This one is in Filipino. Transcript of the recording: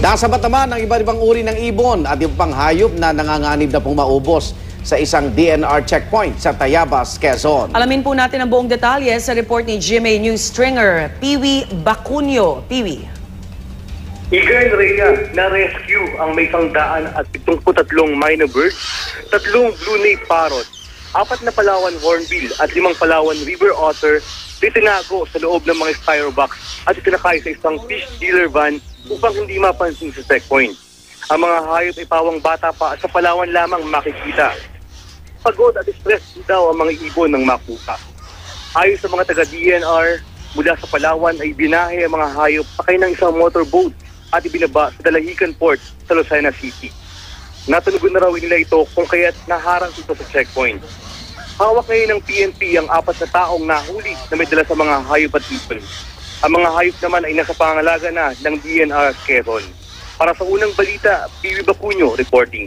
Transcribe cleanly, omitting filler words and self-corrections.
Nasabat naman ang iba't ibang uri ng ibon at iba pang hayop na nanganganib na pong maubos sa isang DNR checkpoint sa Tayabas, Quezon. Alamin po natin ang buong detalye sa report ni GMA News stringer Piwi Bacunio. Piwi. Igay Rhea na-rescue ang may 173 minor birds, 3 blue nape parrot, 4 na Palawan hornbill at 5 Palawan river otter ditinago sa loob ng mga styrobox at itinakay sa isang fish dealer van upang hindi mapansin sa checkpoint. Ang mga hayop ay pawang bata pa at sa Palawan lamang makikita. Pagod at stress daw ang mga ibon ng makuha. Ayon sa mga taga-DNR, mula sa Palawan ay binahe ang mga hayop sakay ng isang motorboat at ibinaba sa Dalahican Port sa Lucena City. Natunugan na raw nila ito kung kaya't naharang ito sa checkpoint. Hawak ngayon ng PNP ang 4 na taong nahuli na may dala sa mga hayop at ibon. Ang mga hayop naman ay nasa pangangalaga na ng DNR Quezon. Para sa unang balita, Piwi Bacunio reporting.